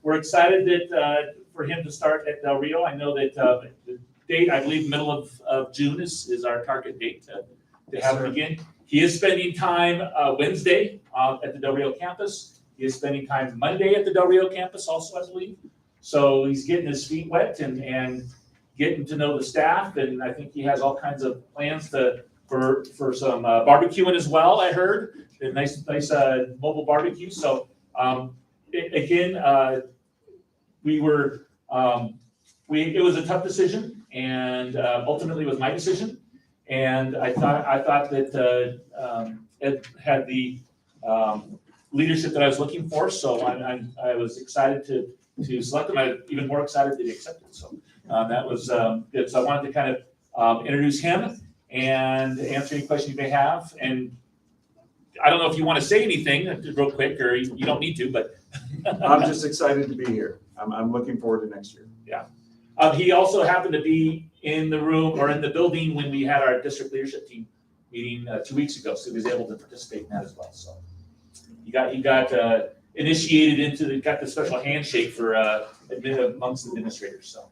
We're excited that, for him to start at Del Rio. I know that the date, I believe, middle of June is our target date to have him begin. He is spending time Wednesday at the Del Rio campus. He is spending time Monday at the Del Rio campus also, I believe. So he's getting his feet wet and getting to know the staff, and I think he has all kinds of plans for some barbecuing as well, I heard. A nice mobile barbecue. So it was a tough decision, and ultimately it was my decision. And I thought that Ed had the leadership that I was looking for, so I was excited to select him. I'm even more excited that he accepted. So that was good. So I wanted to kind of introduce him and answer any questions you may have. And I don't know if you want to say anything real quick, or you don't need to, but I'm just excited to be here. I'm looking forward to next year. He also happened to be in the room or in the building when we had our district leadership team meeting 2 weeks ago, so he was able to participate in that as well. So he got initiated got the special handshake for amongst administrators. So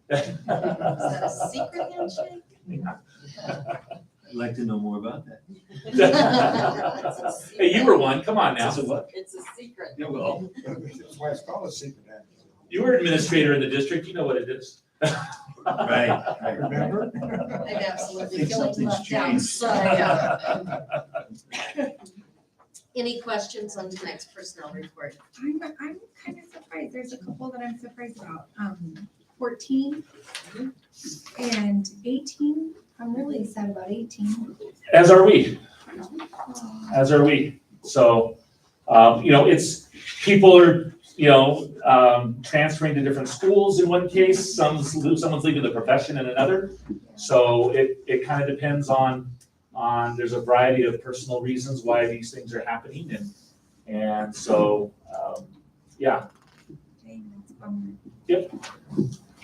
Is that a secret handshake? I'd like to know more about that. Hey, you were one. Come on now. That's a what? It's a secret. Yeah, well. That's why it's called a secret act. You were administrator in the district. You know what it is. Right. Remember? I'm I absolutely think feeling something's left out. changed. So, any questions on tonight's personnel report? I'm kind of surprised. There's a couple that I'm surprised about. 14 and 18. I'm really sad about 18. As are we. As are we. So, it's people are, transferring to different schools in one case. Someone's leaving the profession in another. So it kind of depends on there's a variety of personal reasons why these things are happening, and so yeah. Dang, that's a bummer. Yep.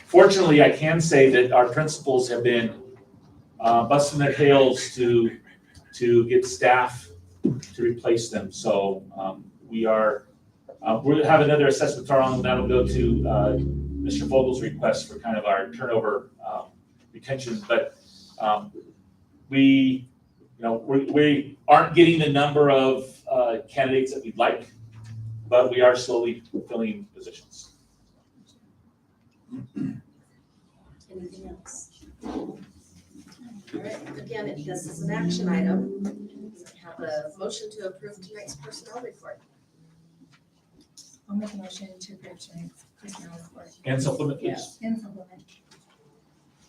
Fortunately, I can say that our principals have been busting their tails to get staff to replace them. So we'll have another assessment tomorrow, and that'll go to Mr. Vogel's request for kind of our turnover retention. But we aren't getting the number of candidates that we'd like, but we are slowly filling positions. Anything else? All right, again, this is an action item. I have a motion to approve tonight's personnel report. I'll make a motion to approve tonight's personnel report And supplement, please. and supplement.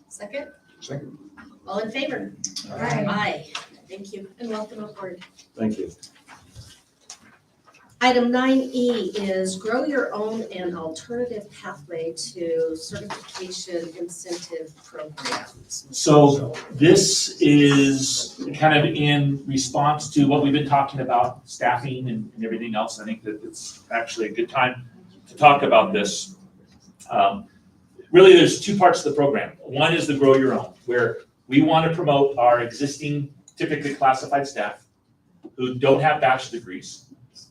Second, Second. all in favor? Aye. Aye. Thank you, and welcome aboard. Thank you. Item 9E is grow your own and alternative pathway to certification incentive programs. So this is kind of in response to what we've been talking about, staffing and everything else. I think that it's actually a good time to talk about this. Really, there's two parts to the program. One is the grow your own, where we want to promote our existing typically classified staff who don't have bachelor's degrees.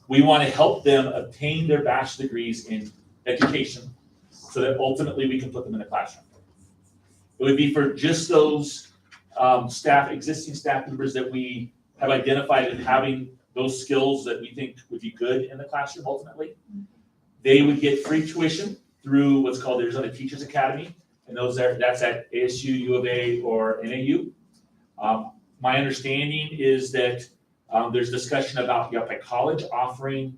We want to help them obtain their bachelor's degrees in education so that ultimately we can put them in the classroom. It would be for just those existing staff members that we have identified as having those skills that we think would be good in the classroom ultimately. They would get free tuition through what's called the Arizona Teachers Academy, and that's at ASU, U of A, or NAU. My understanding is that there's discussion about Yucca College offering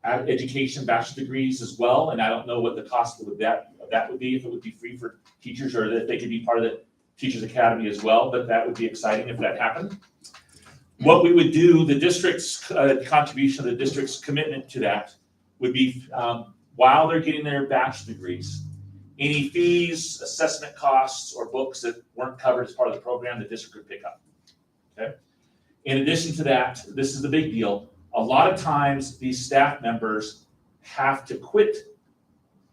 education bachelor's degrees as well, and I don't know what the cost of that would be, if it would be free for teachers or that they could be part of the Teachers Academy as well, but that would be exciting if that happened. What we would do, the district's contribution, the district's commitment to that would be while they're getting their bachelor's degrees, any fees, assessment costs, or books that weren't covered as part of the program, the district would pick up, okay? In addition to that, this is the big deal. A lot of times these staff members have to quit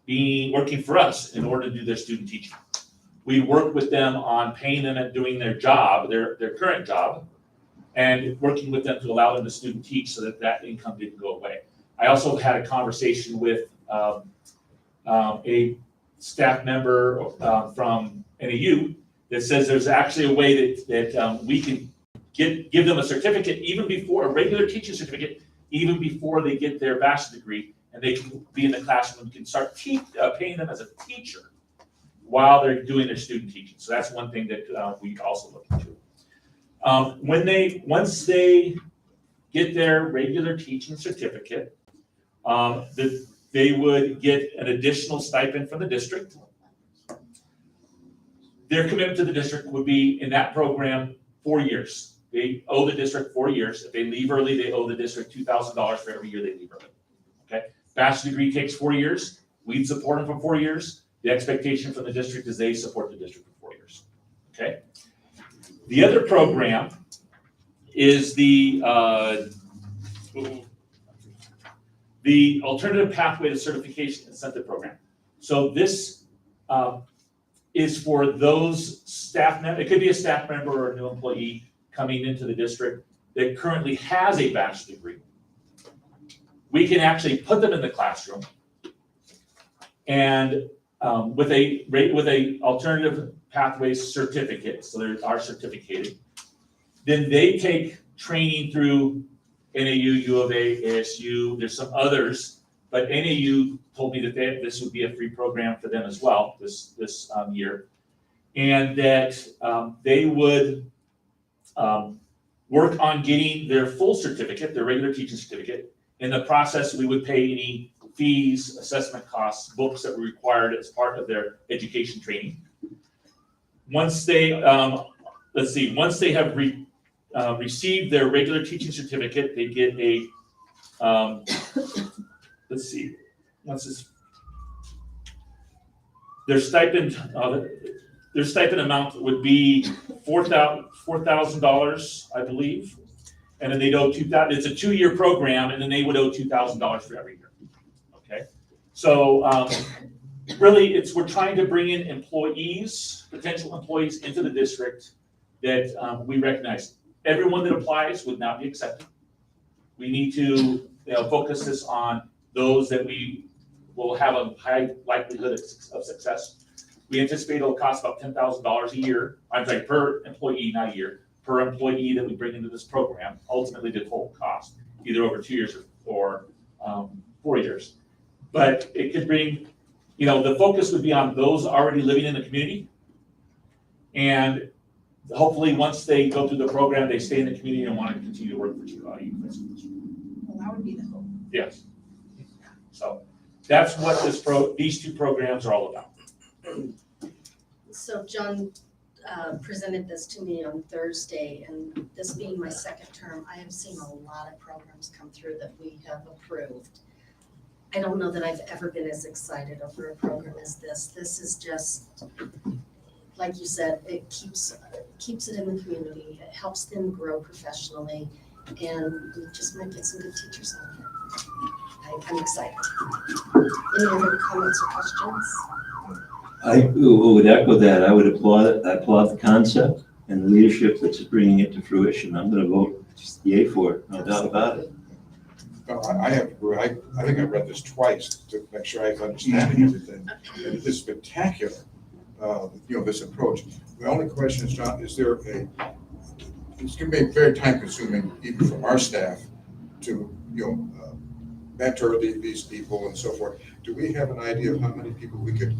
working for us in order to do their student teaching. We work with them on paying them and doing their job, their current job, and working with them to allow them to student teach so that income didn't go away. I also had a conversation with a staff member from NAU that says there's actually a way that we can give them a certificate even before, a regular teaching certificate, even before they get their bachelor's degree, and they can be in the classroom and can start paying them as a teacher while they're doing their student teaching. So that's one thing that we also look into. Once they get their regular teaching certificate, they would get an additional stipend from the district. Their commitment to the district would be in that program 4 years. They owe the district 4 years. If they leave early, they owe the district $2,000 for every year they leave early. Okay, bachelor's degree takes 4 years. We'd support them for 4 years. The expectation from the district is they support the district for 4 years. Okay. The other program is the Alternative Pathway to Certification Incentive Program. So this is for those staff members. It could be a staff member or a new employee coming into the district that currently has a bachelor's degree. We can actually put them in the classroom and with a alternative pathway certificate, so they are certificated. Then they take training through NAU, U of A, ASU. There's some others, but NAU told me that this would be a free program for them as well this year, and that they would work on getting their full certificate, their regular teaching certificate. In the process, we would pay any fees, assessment costs, books that were required as part of their education training. Once they, once they have received their regular teaching certificate, they get a, their stipend amount would be $4,000, I believe. And then they'd owe $2,000. It's a 2-year program, and then they would owe $2,000 for every year. Okay, so really, we're trying to bring in employees, potential employees, into the district that we recognize. Everyone that applies would not be accepted. We need to focus this on those that we will have a high likelihood of success. We anticipate it'll cost about $10,000 a year. I'm sorry, per employee, not a year. Per employee that we bring into this program, ultimately the total cost, either over 2 years or 4 years. But it could bring, the focus would be on those already living in the community. And hopefully once they go through the program, they stay in the community and want to continue to work for youth schools. Well, that would be the hope. Yes. So that's what these two programs are all about. So John, presented this to me on Thursday, and this being my second term, I have seen a lot of programs come through that we have approved. I don't know that I've ever been as excited over a program as this. This is just, like you said, it keeps it in the community. It helps them grow professionally, and we just might get some good teachers out of it. I'm excited. Any other comments or questions? I would echo that. I would applaud the concept and the leadership that's bringing it to fruition. I'm gonna vote yay for it, no doubt about it. No, I have to agree. I think I read this twice to make sure I was understanding everything. And it is spectacular, this approach. The only question is, John, it's gonna be very time consuming, even from our staff, to, mentor these people and so forth. Do we have an idea of how many people we could,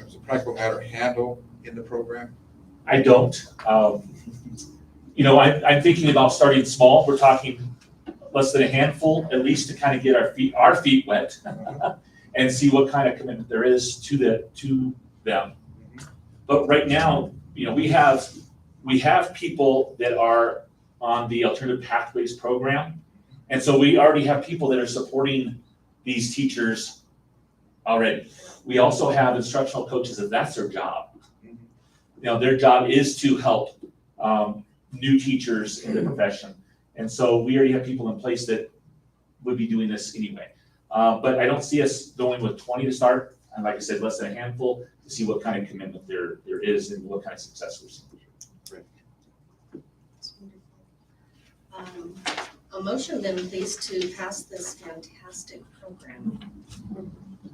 as a practical matter, handle in the program? I don't. I'm thinking about starting small. We're talking less than a handful, at least to kind of get our feet wet and see what kind of commitment there is to them. But right now, we have people that are on the Alternative Pathways program. And so we already have people that are supporting these teachers already. We also have instructional coaches, and that's their job. Their job is to help new teachers in the profession. And so we already have people in place that would be doing this anyway. But I don't see us going with 20 to start. And like I said, less than a handful to see what kind of commitment there is and what kind of success we're seeing. A motion then, please, to pass this fantastic program.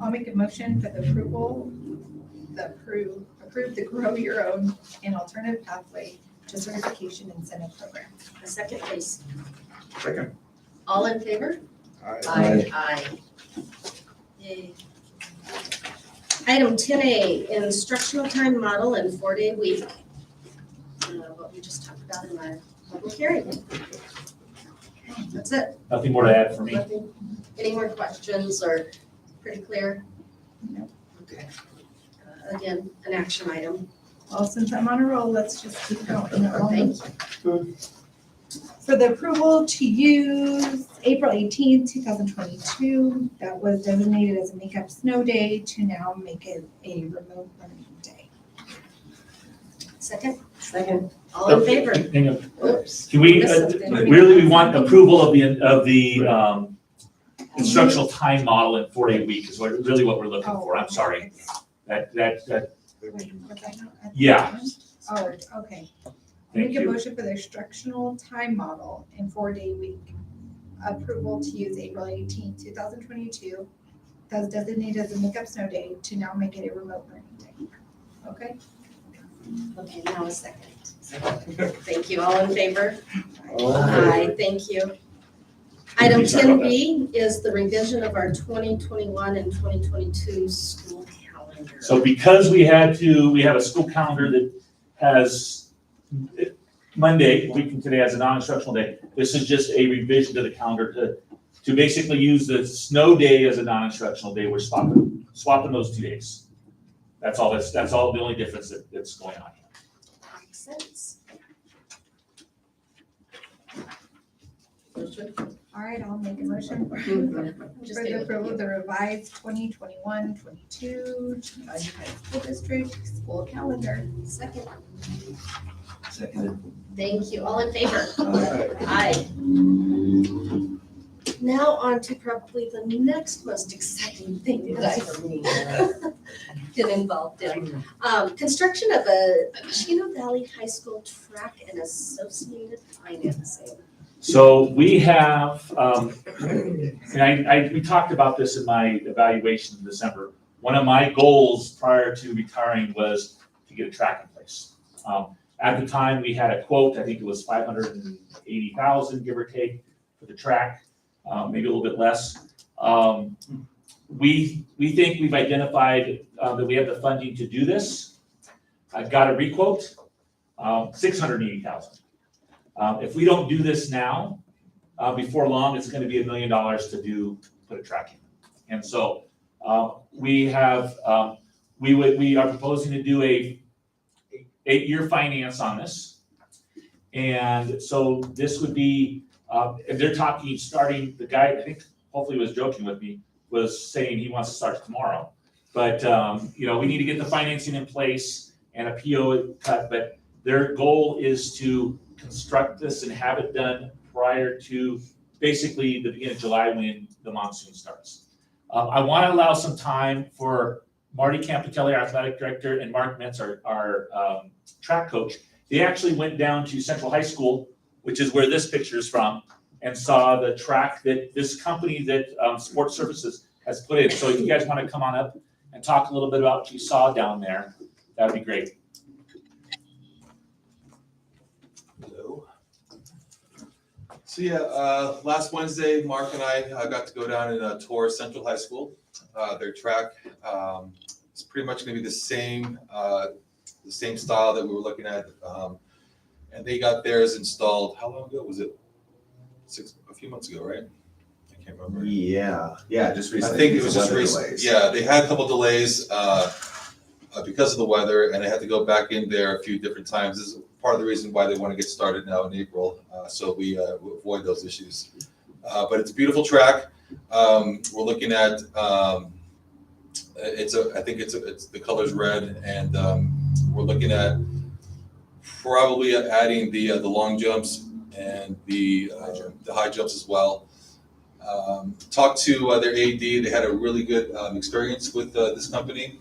I'll make a motion for the approve the Grow Your Own and Alternative Pathway to Certification Incentive Program. A second, please. Second. All in favor? Aye. Aye. Yay. Item 10A, instructional time model and 4-day week. What we just talked about in our public hearing. That's it. Nothing more to add for me. Nothing. Any more questions or pretty clear? No. Okay. Again, an action item. Well, since I'm on a roll, let's just keep going. Thank you. For the approval to use April 18th, 2022, that was designated as a makeup snow day to now make it a remote learning day. Second? Second. All in favor? Hang on. Oops. Can we, Missed something. really, we want approval of the instructional time model in 4-day week is really what we're looking for. I'm sorry. That, Wait, was I not at the Yeah. end? Oh, okay. thank Make a you. motion for the instructional time model in 4-day week. Approval to use April 18th, 2022, that's designated as a makeup snow day to now make it a remote learning day. Okay? Okay, now a second. Thank you. All in favor? Aye, thank you. Item 10B is the revision of our 2021 and 2022 school calendar. So because we have a school calendar that has Monday, a week from today, as a non-instructional day. This is just a revision to the calendar to basically use the snow day as a non-instructional day. We're swapping those 2 days. That's all the only difference that's going on. Makes sense. All right, I'll make a motion for Just the approval of the revised 2021-22 Unified School District school calendar. Second. Seconded. Thank you. All in favor? Aye. Now on to probably the next most exciting thing that I've been involved in. Construction of a Chino Valley High School track and associated financing. So we have, and we talked about this in my evaluation in December. One of my goals prior to retiring was to get a track in place. At the time, we had a quote, I think it was $580,000, give or take, for the track, maybe a little bit less. We think we've identified that we have the funding to do this. I've got a requote, $680,000. If we don't do this now, before long, it's gonna be $1 million to put a track in. And so, we are proposing to do 8-year finance on this. And so this would be, and they're talking, starting, the guy, I think, hopefully was joking with me, was saying he wants to start tomorrow. But, we need to get the financing in place and a PO cut, but their goal is to construct this and have it done prior to basically the beginning of July when the monsoon starts. I want to allow some time for Marty Campitelli, our athletic director, and Mark Metz, our track coach. They actually went down to Central High School, which is where this picture is from, and saw the track that this company that Sports Services has put in. So if you guys want to come on up and talk a little bit about what you saw down there, that'd be great. Hello. So yeah, last Wednesday, Mark and I got to go down and tour Central High School. Their track is pretty much going to be the same style that we were looking at, and they got theirs installed. How long ago was it? A few months ago, right? I can't remember. Yeah, just recently. I think it was just weather recent. delays. Yeah, they had a couple delays because of the weather, and they had to go back in there a few different times. This is part of the reason why they want to get started now in April, so we avoid those issues. But it's a beautiful track. We're looking at I think it's the color's red, and we're looking at probably adding the long jumps and the high jumps as well. Talked to their AD. They had a really good experience with this company,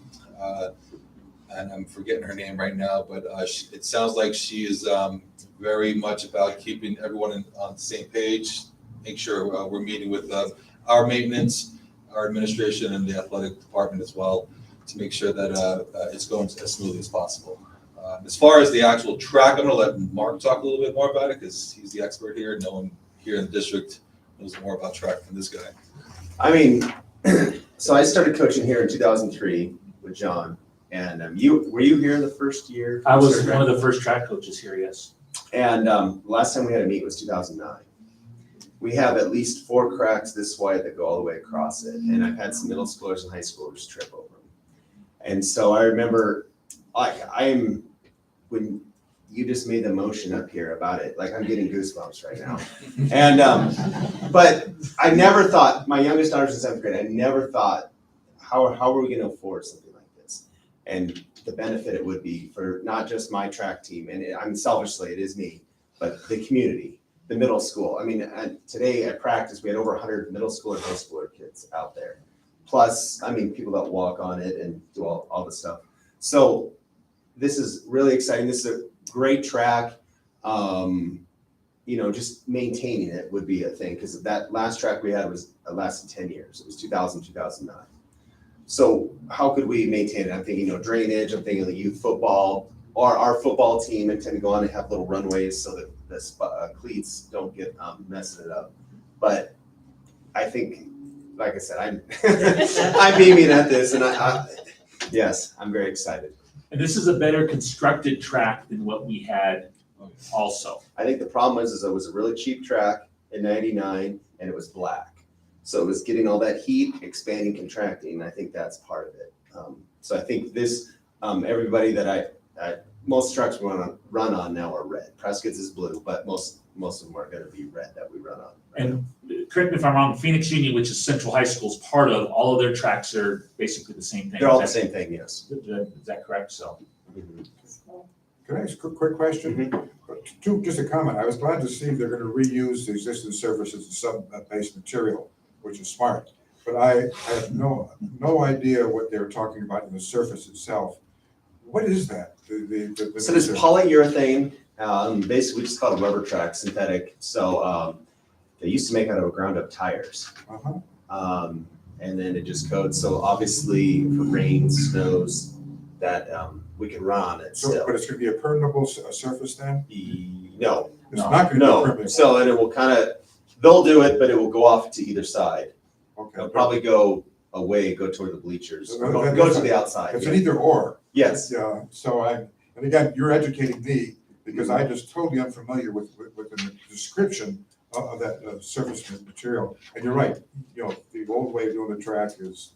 and I'm forgetting her name right now, but it sounds like she is very much about keeping everyone on the same page. Make sure we're meeting with our maintenance, our administration, and the athletic department as well to make sure that it's going as smoothly as possible. As far as the actual track, I'm going to let Mark talk a little bit more about it because he's the expert here. No one here in the district knows more about track than this guy. I mean, so I started coaching here in 2003 with John, and were you here the first year? I was one of the first track coaches here, yes. And last time we had a meet was 2009. We have at least 4 cracks this wide that go all the way across it, and I've had some middle schoolers and high schoolers trip over them. And so I remember, when you just made the motion up here about it, like I'm getting goosebumps right now. And but I never thought, my youngest daughter's in 7th grade, I never thought, how are we going to afford something like this? And the benefit it would be for not just my track team, and selfishly, it is me, but the community, the middle school. I mean, today at practice, we had over 100 middle school and high schooler kids out there. Plus, I mean, people that walk on it and do all the stuff. So this is really exciting. This is a great track. Just maintaining it would be a thing because that last track we had lasted 10 years. It was 2000, 2009. So how could we maintain it? I'm thinking, drainage. I'm thinking the youth football, or our football team intend to go on and have little runways so that the cleats don't get messing it up. But I think, like I said, I'm aiming at this, and yes, I'm very excited. And this is a better constructed track than what we had also. I think the problem is it was a really cheap track in '99, and it was black. So it was getting all that heat, expanding, contracting, and I think that's part of it. So I think this, everybody that most tracks we run on now are red. Prescott's is blue, but most of them are going to be red that we run on. Right? And correct me if I'm wrong, Phoenix Union, which is Central High School's part of, all of their tracks are basically the same thing. They're all the same thing, yes. Is that correct? So. Can I ask a quick question? Just a comment. I was glad to see they're going to reuse the existing surface as a sub-base material, which is smart. But I have no idea what they're talking about in the surface itself. What is that? So this polyurethane, basically we just call it rubber track, synthetic. So they used to make out of ground up tires. And then it just coats. So obviously for rain, snows, that we can run on it still. But it's going to be a permeable surface then? No. It's not going to be permeable. So, and it will they'll do it, but it will go off to either side. Okay. It'll probably go away, go toward the bleachers, go to the outside. It's an either or. Yes. Yeah. So and again, you're educating me because I just totally unfamiliar with the description of that surface material. And you're right. The old way of doing the track is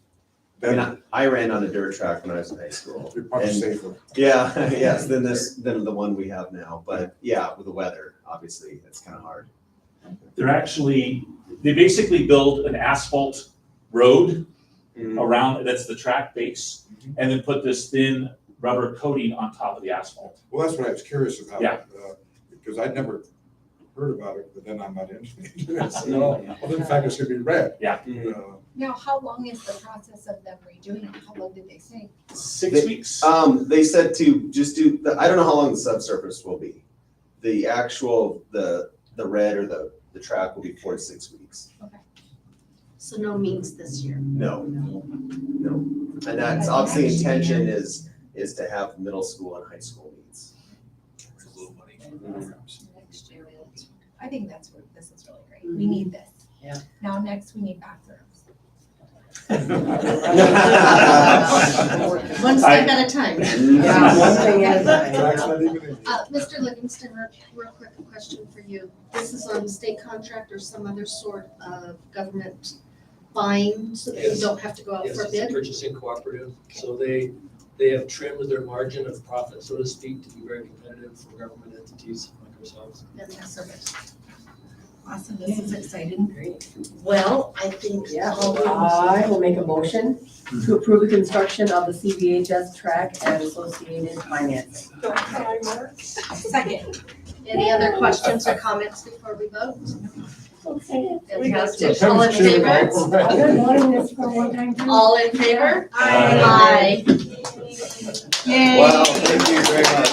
I mean, I ran on a dirt track when I was in high school. You're probably And- safer. Yeah, yes, than the one we have now, but yeah, with the weather, obviously, it's kind of hard. They basically build an asphalt road around, that's the track base, and then put this thin rubber coating on top of the asphalt. Well, that's what I was curious about. Yeah. Because I'd never heard about it, but then I'm not interested. Well, in fact, it's gonna be red. Yeah. Now, how long is the process of them redoing it? How long did they say? 6 weeks. They said to just do, I don't know how long the subsurface will be. The actual, the red or the track will be 4 to 6 weeks. So no means this year. No. And that's obviously intention is to have middle school and high school meets. It's a little money. Next year. I think this is really great. We need this. Yeah. Now, next, we need bathrooms. One step at a time. Yeah, one thing at a time. Track's not even in. Mr. Livingston, real quick question for you. This is on state contract or some other sort of government buying, so that we Yes. don't have to go out Yes, for a it's a bid? purchasing cooperative, so they have trimmed their margin of profit, so to speak, to be very competitive for government entities like ourselves. Awesome, this is exciting. Well, I think. I will make a motion to approve the construction of the CVHS track and associated financing. Second. Any other questions or comments before we vote? Okay. Fantastic. All in favor? I've been wanting this for a long time too. All in favor? Aye. Yay. Wow, thank you very much.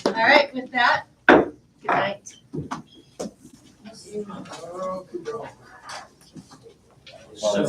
All right, with that, good night. So-